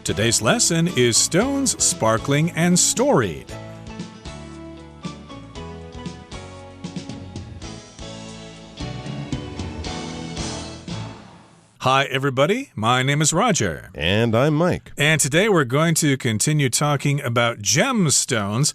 Today's lesson is Stones Sparkling and Storied. Hi, everybody. My name is Roger. And I'm Mike. And today we're going to continue talking about gemstones.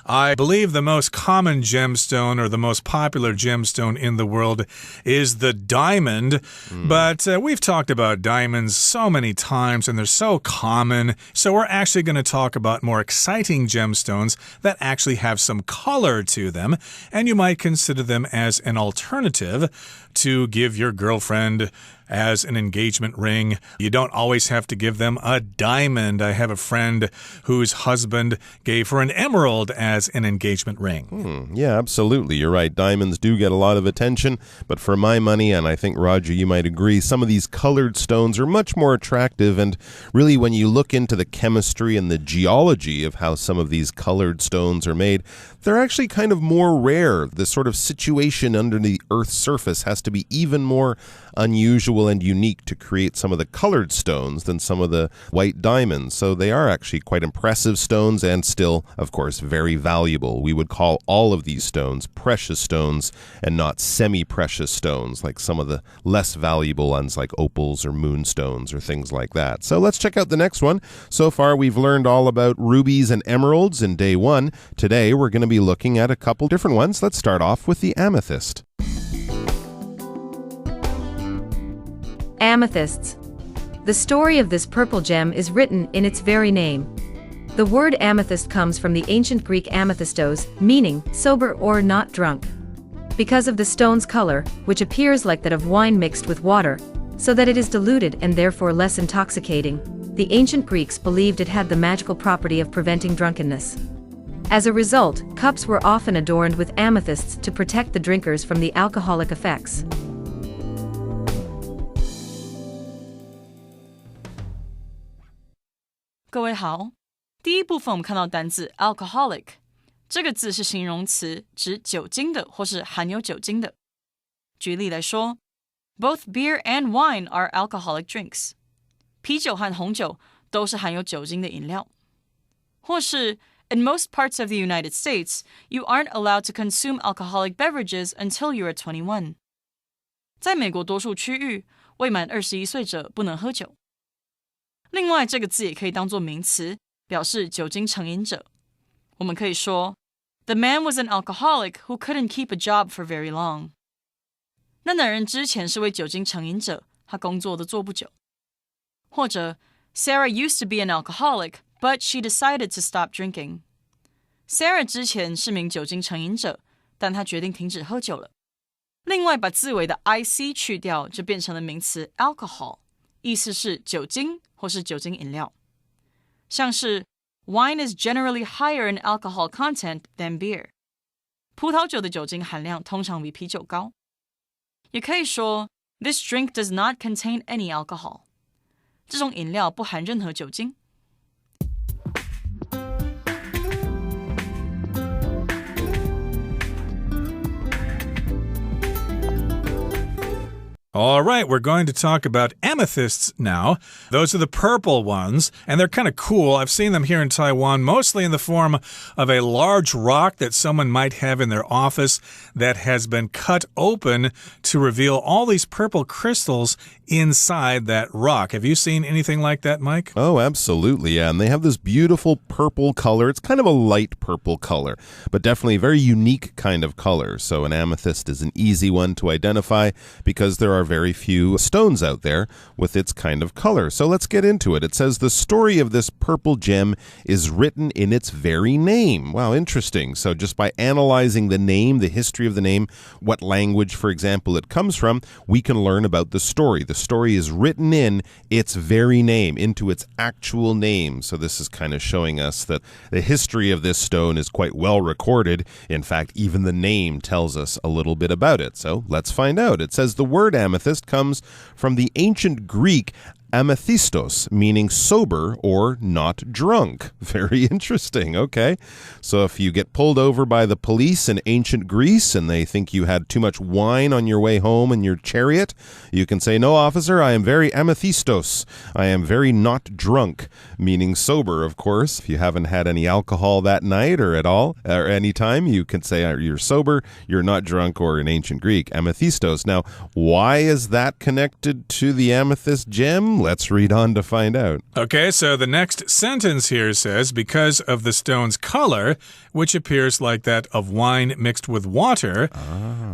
I believe the most common gemstone or the most popular gemstone in the world is the diamond. But we've talked about diamonds so many times and they're so common. So we're actually going to talk about more exciting gemstones that actually have some color to them. And you might consider them as an alternative to give your girlfriend as an engagement ring. You don't always have to give them a diamond. I have a friend whose husband gave her an emerald as an engagement ring. Yeah, absolutely. You're right. Diamonds do get a lot of attention, but for my money, and I think, Roger, you might agree, some of these colored stones are much more attractive, and really when you look into the chemistry and the geology of how some of these colored stones are made, they're actually kind of more rare. The sort of situation under the Earth's surface has to be even more unusual and unique to create some of the colored stones than some of the white diamonds. So they are actually quite impressive stones and still, of course, very valuable. We would call all of these stones precious stones and not semi-precious stones like some of the less valuable ones like opals or moonstones or things like that. So let's check out the next one. So far, we've learned all about rubies and emeralds in day one. Today, we're going to be looking at a couple different ones. Let's start off with the amethyst. Amethysts. The story of this purple gem is written in its very name. The word amethyst comes from the ancient Greek amethystos, meaning sober or not drunk. Because of the stone's color, which appears like that of wine mixed with water, so that it is diluted and therefore less intoxicating, the ancient Greeks believed it had the magical property of preventing drunkenness. As a result, cups were often adorned with amethysts to protect the drinkers from the alcoholic effects. 各位好，第一部分我们看到单字 alcoholic， 这个字是形容词，指酒精的或是含有酒精的。举例来说 ，Both beer and wine are alcoholic drinks。啤酒和红酒都是含有酒精的饮料。或是 In most parts of the United States, you aren't allowed to consume alcoholic beverages until you are 21. 在美国多数区域，未满21岁者不能喝酒。另外，这个字也可以当作名词，表示酒精成瘾者。我们可以说 The man was an alcoholic who couldn't keep a job for very long. 那男人之前是位酒精成瘾者，他工作的做不久。或者 Sarah used to be an alcoholic, but she decided to stop drinking. Sarah 之前是名酒精成瘾者，但她决定停止喝酒了。另外，把字尾的 ic 去掉，就变成了名词 alcohol， 意思是酒精或是酒精饮料。像是 Wine is generally higher in alcohol content than beer. 葡萄酒的酒精含量通常比啤酒高。也可以说 This drink does not contain any alcohol. 这种饮料不含任何酒精。All right, we're going to talk about amethysts now. Those are the purple ones, and they're kind of cool. I've seen them here in Taiwan, mostly in the form of a large rock that someone might have in their office that has been cut open to reveal all these purple crystals inside that rock. Have you seen anything like that, Mike? Oh, absolutely, yeah. And they have this beautiful purple color. It's kind of a light purple color, but definitely a very unique kind of color. So an amethyst is an easy one to identify because there are very few stones out there with its kind of color. So let's get into it. It says the story of this purple gem is written in its very name. Wow, interesting. So just by analyzing the name, the history of the name, what language, for example, it comes from, we can learn about the story. The story is written in its very name, into its actual name. So this is kind of showing us that the history of this stone is quite well recorded. In fact, even the name tells us a little bit about it. So let's find out. It says the word amethyst comes from the ancient Greek amethystos, meaning sober or not drunk. Very interesting. Okay. So if you get pulled over by the police in ancient Greece and they think you had too much wine on your way home in your chariot, you can say, "No, officer, I am very amethystos. I am very not drunk," meaning sober, of course. If you haven't had any alcohol that night or at all, or any time, you can say you're sober, you're not drunk, or in ancient Greek, amethystos. Now, why is that connected to the amethyst gem? Let's read on to find out. Okay, so the next sentence here says, because of the stone's color, which appears like that of wine mixed with water,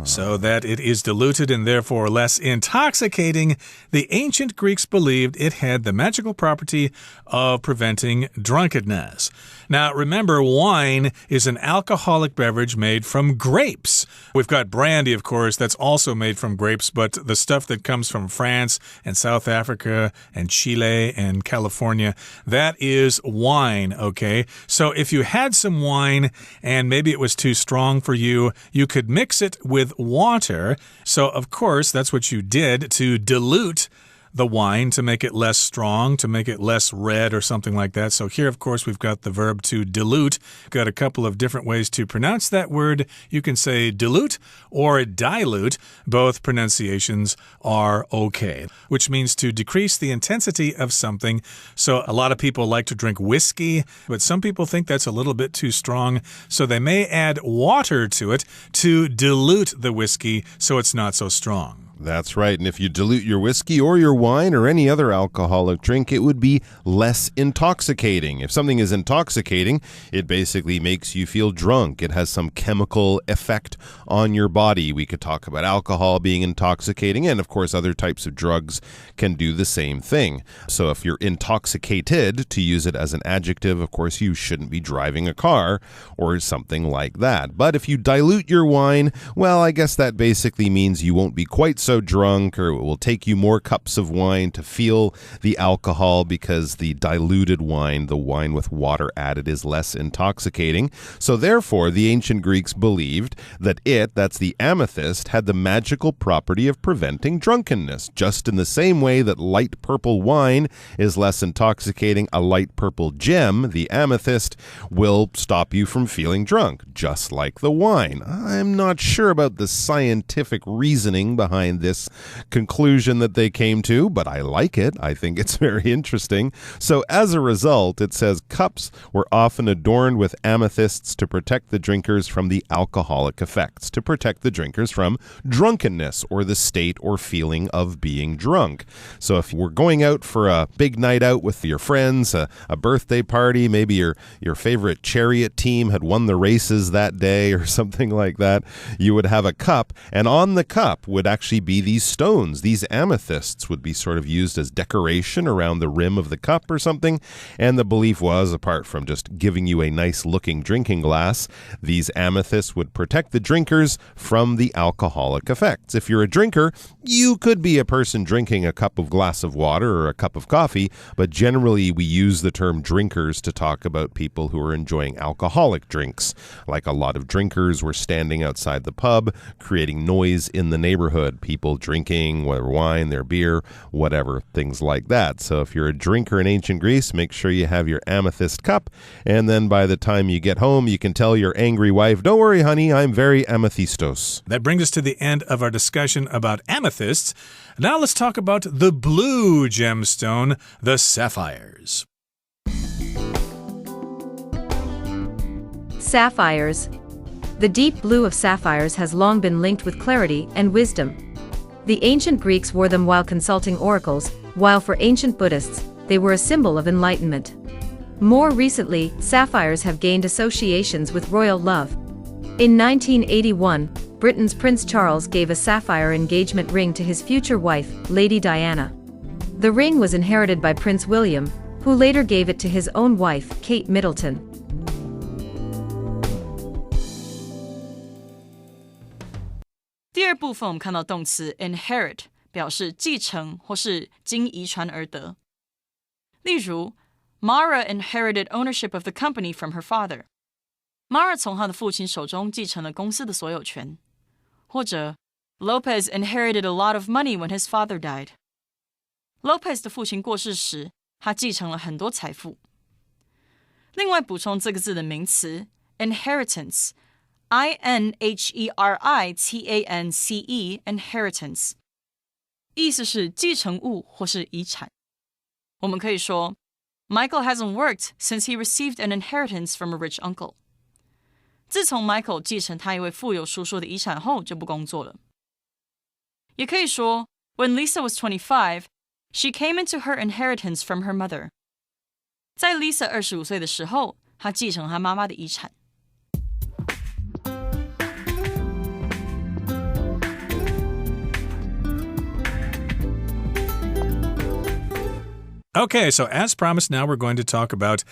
so that it is diluted and therefore less intoxicating, the ancient Greeks believed it had the magical property of preventing drunkenness. Now, remember, wine is an alcoholic beverage made from grapes. We've got brandy, of course, that's also made from grapes, but the stuff that comes from France and South Africa and Chile and California, that is wine, okay? So if you had some wine and maybe it was too strong for you, you could mix it with water. So, of course, that's what you did to dilute the wine to make it less strong, to make it less red or something like that. So here, of course, we've got the verb to dilute. We've got a couple of different ways to pronounce that word. You can say dilute or dilute. Both pronunciations are okay, which means to decrease the intensity of something. So a lot of people like to drink whiskey, but some people think that's a little bit too strong. So they may add water to it to dilute the whiskey so it's not so strong. That's right. And if you dilute your whiskey or your wine or any other alcoholic drink, it would be less intoxicating. If something is intoxicating, it basically makes you feel drunk. It has some chemical effect on your body. We could talk about alcohol being intoxicating, and of course, other types of drugs can do the same thing. So if you're intoxicated, to use it as an adjective, of course, you shouldn't be driving a car or something like that. But if you dilute your wine, well, I guess that basically means you won't be quite so drunk, or it will take you more cups of wine to feel the alcohol because the diluted wine, the wine with water added, is less intoxicating. So therefore, the ancient Greeks believed that that's the amethyst, had the magical property of preventing drunkenness. Just in the same way that light purple wine is less intoxicating, a light purple gem, the amethyst, will stop you from feeling drunk, just like the wine. I'm not sure about the scientific reasoning behind this conclusion that they came to, but I like it. I think it's very interesting. So as a result, it says cups were often adorned with amethysts to protect the drinkers from the alcoholic effects, to protect the drinkers from drunkenness or the state or feeling of being drunk. So if we're going out for a big night out with your friends, a birthday party, maybe your favorite chariot team had won the races that day or something like that, you would have a cup, and on the cup would actually be these stones. These amethysts would be sort of used as decoration around the rim of the cup or something. And the belief was, apart from just giving you a nice looking drinking glass, these amethysts would protect the drinkers from the alcoholic effects. If you're a drinker, you could be a person drinking a glass of water or a cup of coffee, but generally we use the term drinkers to talk about people who are enjoying alcoholic drinks. Like a lot of drinkers were standing outside the pub, creating noise in the neighborhood. People drinking their wine, their beer, whatever, things like that. So if you're a drinker in ancient Greece, make sure you have your amethyst cup, and then by the time you get home, you can tell your angry wife, "Don't worry, honey, I'm very amethystos." That brings us to the end of our discussion about amethysts. Now let's talk about the blue gemstone, the sapphires. Sapphires. The deep blue of sapphires has long been linked with clarity and wisdom. The ancient Greeks wore them while consulting oracles, while for ancient Buddhists, they were a symbol of enlightenment. More recently, sapphires have gained associations with royal love. In 1981, Britain's Prince Charles gave a sapphire engagement ring to his future wife, Lady Diana. The ring was inherited by Prince William, who later gave it to his own wife, Kate Middleton. 第二部分我们看到动词 inherit 表示继承或是经遗传而得。例如 Mara inherited ownership of the company from her father. Mara 从她的父亲手中继承了公司的所有权。或者 Lopez inherited a lot of money when his father died. Lopez 的父亲过世时，他继承了很多财富。另外补充这个字的名词 inheritance I-N-H-E-R-I-T-A-N-C-E inheritance 意思是继承物或是遗产。我们可以说 Michael hasn't worked since he received an inheritance from a rich uncle. 自从 Michael 继承他一位富有叔叔的遗产后就不工作了。也可以说 When Lisa was 25, she came into her inheritance from her mother. 在 Lisa 25岁的时候，她继承她妈妈的遗产。Okay, so as promised, now we're going to talk about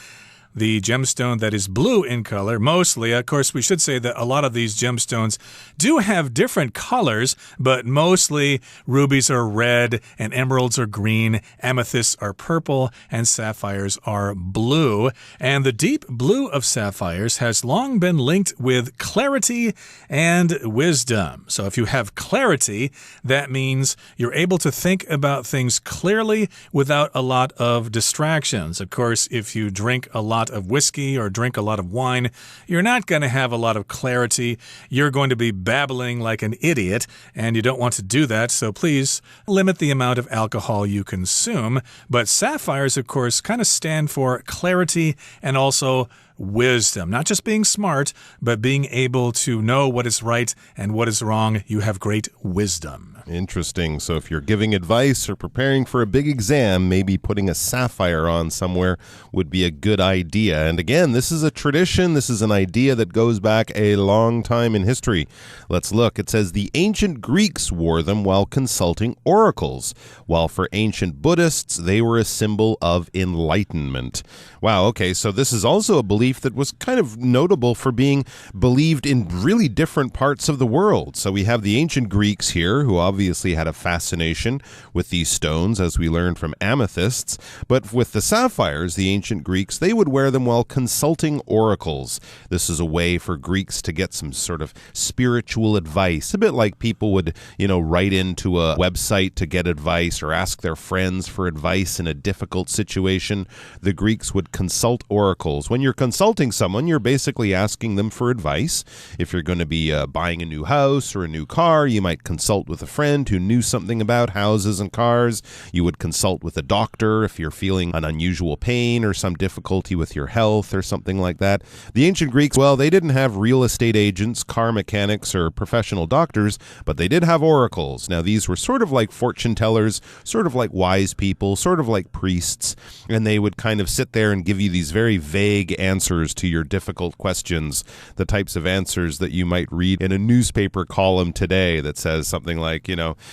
the gemstone that is blue in color, mostly. Of course, we should say that a lot of these gemstones do have different colors, but mostly rubies are red and emeralds are green, amethysts are purple, and sapphires are blue. And the deep blue of sapphires has long been linked with clarity and wisdom. So if you have clarity, that means you're able to think about things clearly without a lot of distractions. Of course, if you drink a lot of whiskey or drink a lot of wine, you're not going to have a lot of clarity. You're going to be babbling like an idiot, and you don't want to do that, so please limit the amount of alcohol you consume. But sapphires, of course, kind of stand for clarity and also wisdom. Not just being smart, but being able to know what is right and what is wrong. You have great wisdom. Interesting. So if you're giving advice or preparing for a big exam, maybe putting a sapphire on somewhere would be a good idea. And again, this is a tradition. This is an idea that goes back a long time in history. Let's look. It says the ancient Greeks wore them while consulting oracles, while for ancient Buddhists, they were a symbol of enlightenment. Wow, okay, so this is also a belief that was kind of notable for being believed in really different parts of the world. So we have the ancient Greeks here, who obviously had a fascination with these stones, as we learned from amethysts. But with the sapphires, the ancient Greeks, they would wear them while consulting oracles. This is a way for Greeks to get some sort of spiritual advice, a bit like people would, write into a website to get advice or ask their friends for advice in a difficult situation. The Greeks would consult oracles. When you're consulting someone, you're basically asking them for advice. If you're going to be buying a new house or a new car, you might consult with a friend who knew something about houses and cars. You would consult with a doctor if you're feeling an unusual pain or some difficulty with your health or something like that. The ancient Greeks, well, they didn't have real estate agents, car mechanics, or professional doctors, but they did have oracles. Now, these were sort of like fortune tellers, sort of like wise people, sort of like priests, and they would kind of sit there and give you these very vague answers to your difficult questions, the types of answers that you might read in a newspaper column today that says something like,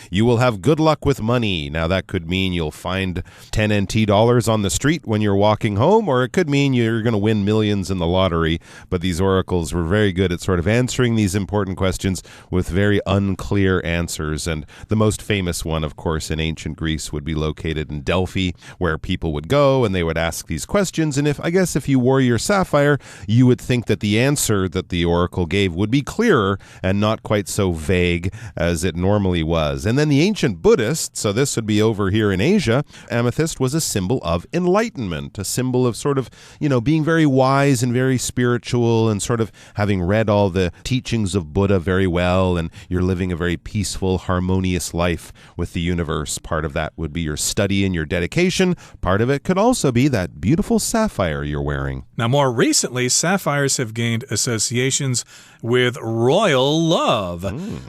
you will have good luck with money. Now, that could mean you'll find 10 NT dollars on the street when you're walking home, or it could mean you're going to win millions in the lottery. But these oracles were very good at sort of answering these important questions with very unclear answers. And the most famous one, of course, in ancient Greece would be located in Delphi, where people would go and they would ask these questions. And if you wore your sapphire, you would think that the answer that the oracle gave would be clearer and not quite so vague as it normally was. And then the ancient Buddhists, so this would be over here in Asia, amethyst was a symbol of enlightenment, a symbol of sort of, being very wise and very spiritual and sort of having read all the teachings of Buddha very well, and you're living a very peaceful, harmonious life with the universe. Part of that would be your study and your dedication. Part of it could also be that beautiful sapphire you're wearing. Now, more recently, sapphires have gained associations with royal love.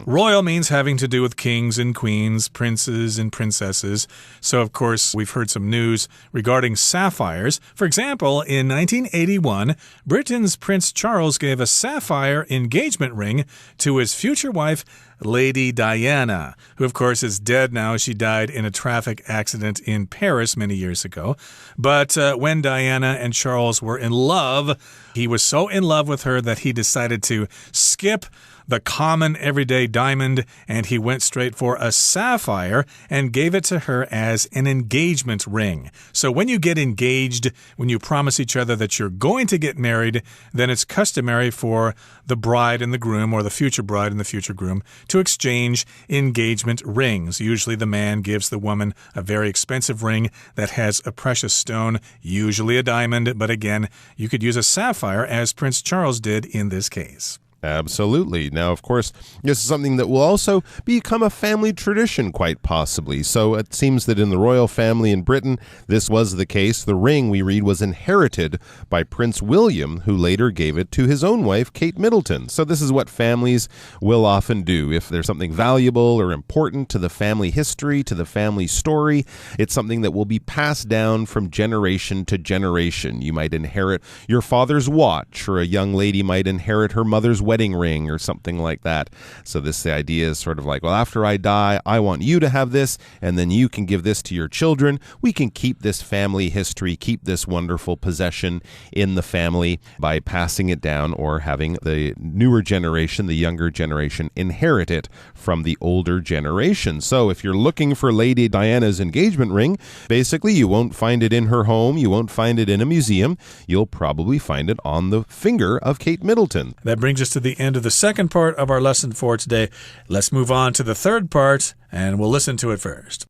Royal means having to do with kings and queens, princes and princesses. So, of course, we've heard some news regarding sapphires. For example, in 1981, Britain's Prince Charles gave a sapphire engagement ring to his future wife, Lady Diana, who, of course, is dead now. She died in a traffic accident in Paris many years ago. But when Diana and Charles were in love, he was so in love with her that he decided to skip the common everyday diamond, and he went straight for a sapphire and gave it to her as an engagement ring. So when you get engaged, when you promise each other that you're going to get married, then it's customary for the bride and the groom, or the future bride and the future groom, to exchange engagement rings. Usually the man gives the woman a very expensive ring that has a precious stone, usually a diamond, but again, you could use a sapphire as Prince Charles did in this case. Absolutely. Now, of course, this is something that will also become a family tradition, quite possibly. So it seems that in the royal family in Britain, this was the case. The ring, we read, was inherited by Prince William, who later gave it to his own wife, Kate Middleton. So this is what families will often do. If there's something valuable or important to the family history, to the family story, it's something that will be passed down from generation to generation. You might inherit your father's watch, or a young lady might inherit her mother's wedding ring or something like that. So the idea is sort of like, well, after I die, I want you to have this, and then you can give this to your children. We can keep this family history, keep this wonderful possession in the family by passing it down, or having the newer generation, the younger generation, inherit it from the older generation. So if you're looking for Lady Diana's engagement ring, basically you won't find it in her home, you won't find it in a museum, you'll probably find it on the finger of Kate Middleton. That brings us to the end of the second part of our lesson for today. Let's move on to the third part, and we'll listen to it first.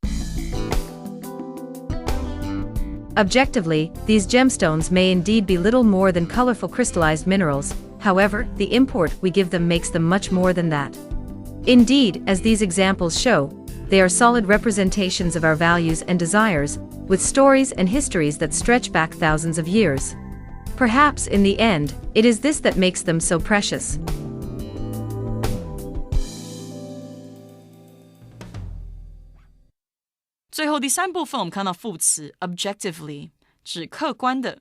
Objectively, these gemstones may indeed be little more than colorful crystallized minerals. However, the import we give them makes them much more than that. Indeed, as these examples show, they are solid representations of our values and desires, with stories and histories that stretch back thousands of years. Perhaps, in the end, it is this that makes them so precious. 最后第三部分我们看到副词 objectively 指客观的，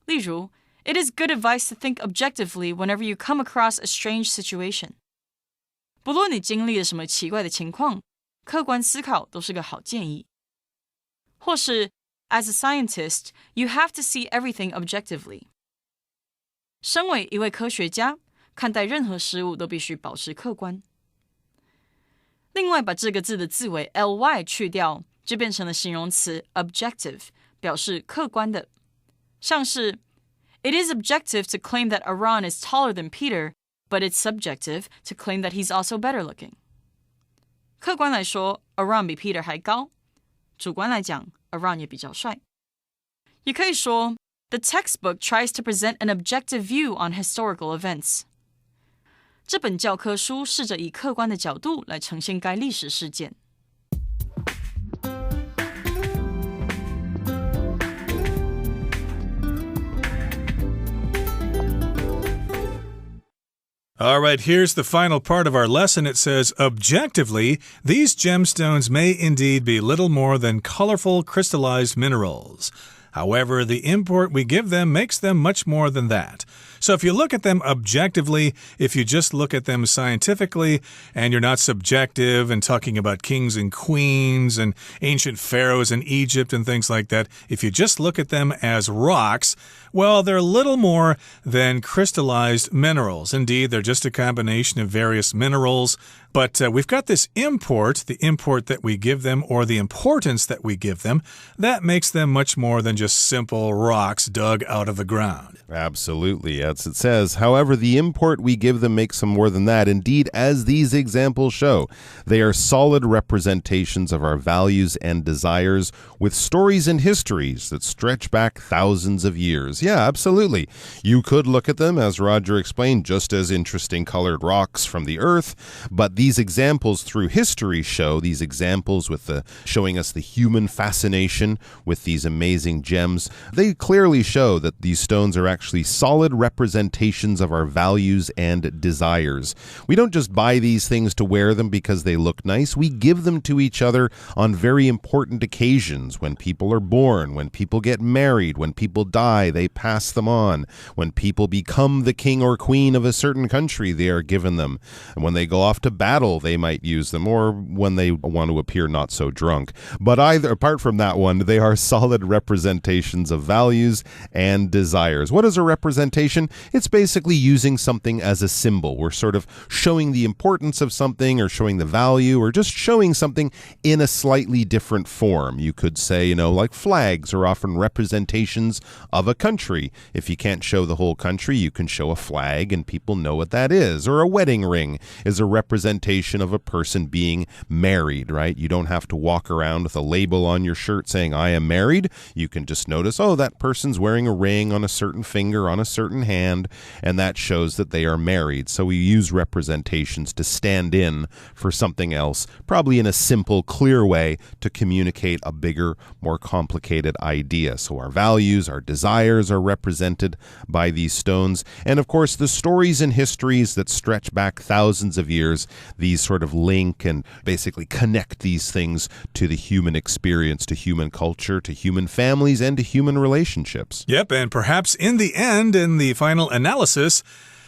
例如 It is good advice to think objectively whenever you come across a strange situation. 不论你经历了什么奇怪的情况，客观思考都是个好建议。或是 As a scientist, you have to see everything objectively. 身为一位科学家，看待任何事物都必须保持客观。另外，把这个字的字尾 ly 去掉，就变成了形容词 objective， 表示客观的。像是 It is objective to claim that Aaron is taller than Peter, but it's subjective to claim that he's also better looking. 客观来说 Aaron 比 Peter 还高，主观来讲 Aaron 也比较帅。也可以说 The textbook tries to present an objective view on historical events. 这本教科书试着以客观的角度来呈现该历史事件。All right, here's the final part of our lesson. It says, objectively, these gemstones may indeed be little more than colorful crystallized minerals. However, the import we give them makes them much more than that. So if you look at them objectively, if you just look at them scientifically, and you're not subjective and talking about kings and queens and ancient pharaohs in Egypt and things like that, if you just look at them as rocks, well, they're little more than crystallized minerals. Indeed, they're just a combination of various minerals. But we've got this import, the import that we give them, or the importance that we give them, that makes them much more than just simple rocks dug out of the ground. Absolutely, as it says. However, the import we give them makes them more than that. Indeed, as these examples show, they are solid representations of our values and desires, with stories and histories that stretch back thousands of years. Yeah, absolutely. You could look at them, as Roger explained, just as interesting colored rocks from the earth, but these examples through history show, these examples with showing us the human fascination with these amazing gems, they clearly show that these stones are actually solid representations of our values and desires. We don't just buy these things to wear them because they look nice. We give them to each other on very important occasions. When people are born, when people get married, when people die, they pass them on. When people become the king or queen of a certain country, they are given them. And when they go off to battle, they might use them, or when they want to appear not so drunk. But apart from that one, they are solid representations representations of values and desires. What is a representation? It's basically using something as a symbol. We're sort of showing the importance of something or showing the value or just showing something in a slightly different form. You could say, like flags are often representations of a country. If you can't show the whole country, you can show a flag and people know what that is. Or a wedding ring is a representation of a person being married, right? You don't have to walk around with a label on your shirt saying, I am married. You can just notice, that person's wearing a ring on a certain finger, on a certain hand, and that shows that they are married. So we use representations to stand in for something else, probably in a simple, clear way to communicate a bigger, more complicated idea. So our values, our desires are represented by these stones. And of course, the stories and histories that stretch back thousands of years, these sort of link and basically connect these things to the human experience, to human culture, to human families, and to human relationships. Yep, and perhaps in the end, in the final analysis,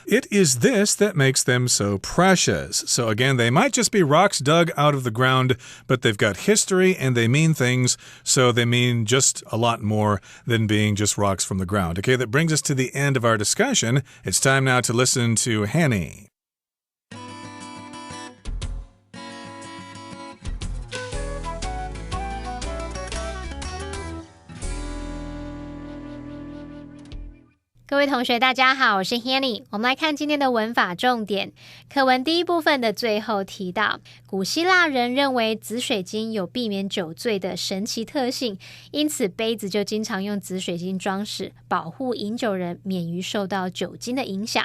it is this that makes them so precious. So again, they might just be rocks dug out of the ground, but they've got history and they mean things, so they mean just a lot more than being just rocks from the ground. Okay, that brings us to the end of our discussion. It's time now to listen to Hanny.各位同学大家好，我是 Hanny。 我们来看今天的文法重点。课文第一部分的最后提到，古希腊人认为紫水晶有避免酒醉的神奇特性，因此杯子就经常用紫水晶装饰，保护饮酒人免于受到酒精的影响。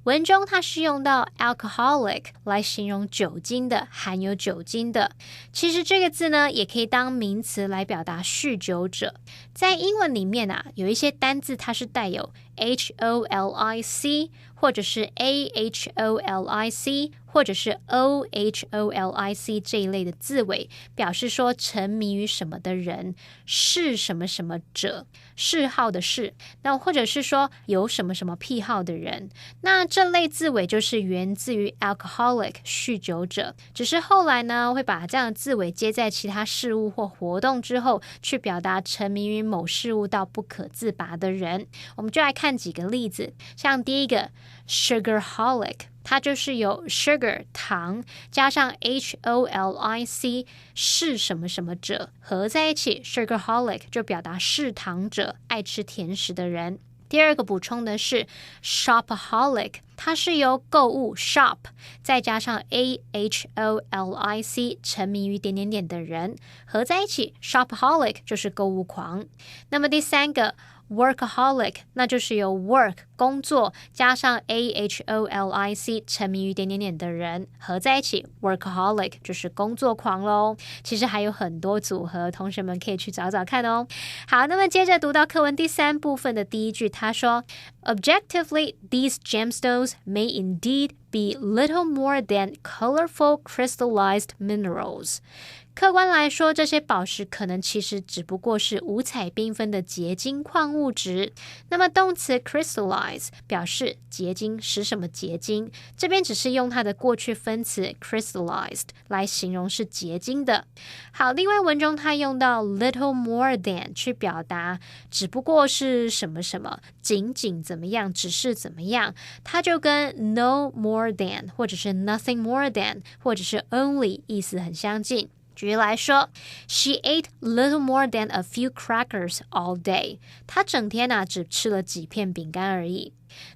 文中它是用到 alcoholic 来形容酒精的，含有酒精的。其实这个字呢也可以当名词来表达酗酒者。在英文里面有一些单字它是带有HOLIC 或者是 AHOLIC 或者是 OHOLIC 这一类的字尾，表示说沉迷于什么的人，是什么什么者，嗜好的是，那或者是说有什么什么癖好的人。那这类字尾就是源自于 alcoholic 酗酒者，只是后来呢会把这样的字尾接在其他事物或活动之后，去表达沉迷于某事物到不可自拔的人。我们就来看几个例子，像第一个 sugarholic，它就是有 sugar 糖加上 HOLIC 是什么什么者合在一起， sugarholic 就表达嗜糖者，爱吃甜食的人。第二个补充的是 shopaholic， 它是由购物 shop 再加上 AHOLIC 沉迷于点点点的人合在一起， shopaholic 就是购物狂。那么第三个workaholic， 那就是由 work 工作加上 AHOLIC 沉迷于点点点的人合在一起， workaholic 就是工作狂咯。其实还有很多组合，同学们可以去找找看哦。好，那么接着读到课文第三部分的第一句，他说 Objectively, these gemstones may indeed be little more than colorful crystallized minerals。客观来说，这些宝石可能其实只不过是五彩缤纷的结晶矿物质。那么动词 crystallize 表示结晶，使什么结晶，这边只是用它的过去分词 crystallized 来形容是结晶的。好，另外文中它用到 little more than 去表达只不过是什么什么，仅仅怎么样，只是怎么样，它就跟 no more than 或者是 nothing more than 或者是 only 意思很相近。举例来说 She ate little more than a few crackers all day。 她整天只吃了几片饼干而已。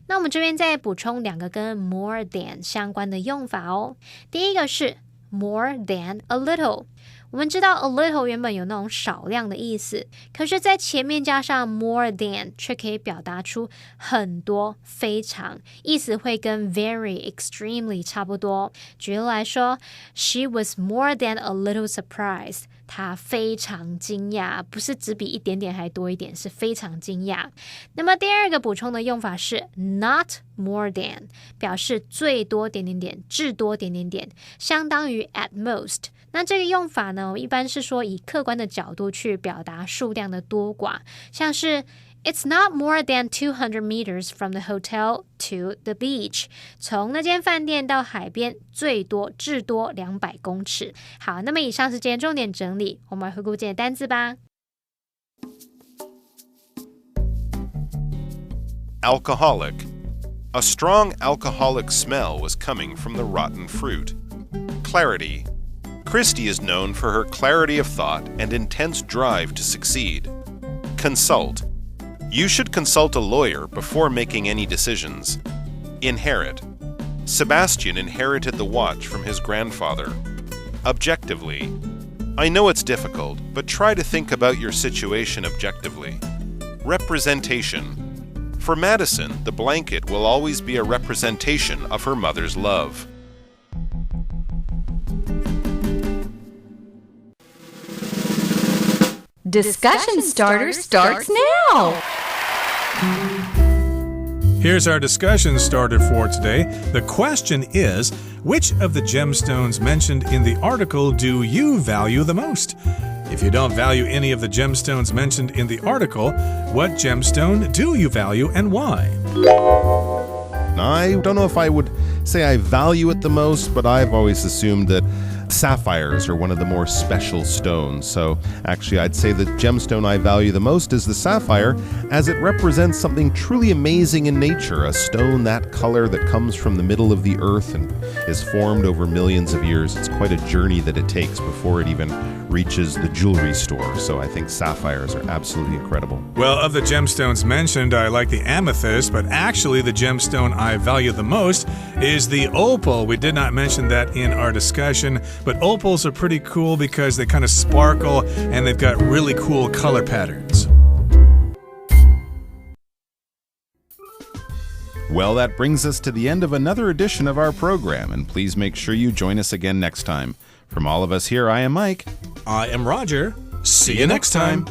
那我们这边再补充两个跟 more than 相关的用法哦。第一个是 more than a little。我们知道 a little 原本有那种少量的意思，可是在前面加上 more than 却可以表达出很多，非常，意思会跟 very extremely 差不多。举例来说 She was more than a little surprised。 她非常惊讶，不是只比一点点还多一点，是非常惊讶。那么第二个补充的用法是 not more than， 表示最多点点点，至多点点点，相当于 at most。那这个用法呢，一般是说以客观的角度去表达数量的多寡，像是 It's not more than 200 meters from the hotel to the beach。 从那间饭店到海边最多至多200公尺。好，那么以上是今天重点整理，我们来回顾今天的单字吧。Alcoholic. A strong alcoholic smell was coming from the rotten fruit. Clarity. Christy is known for her clarity of thought and intense drive to succeed. Consult. You should consult a lawyer before making any decisions. Inherit. Sebastian inherited the watch from his grandfather. Objectively. I know it's difficult, but try to think about your situation objectively. Representation. For Madison, the blanket will always be a representation of her mother's love. Discussion starter starts now! Here's our discussion starter for today. The question is, which of the gemstones mentioned in the article do you value the most? If you don't value any of the gemstones mentioned in the article, what gemstone do you value and why? I don't know if I would say I value it the most, but I've always assumed that sapphires are one of the more special stones. So actually, I'd say the gemstone I value the most is the sapphire, as it represents something truly amazing in nature, a stone that color that comes from the middle of the earth and is formed over millions of years. It's quite a journey that it takes before it even reaches the jewelry store. So I think sapphires are absolutely incredible. Well, of the gemstones mentioned, I like the amethyst, but actually the gemstone I value the most is the opal. We did not mention that in our discussion, but opals are pretty cool because they kind of sparkle and they've got really cool color patterns. Well, that brings us to the end of another edition of our program, and please make sure you join us again next time. From all of us here, I am Mike. I am Roger. See you next time.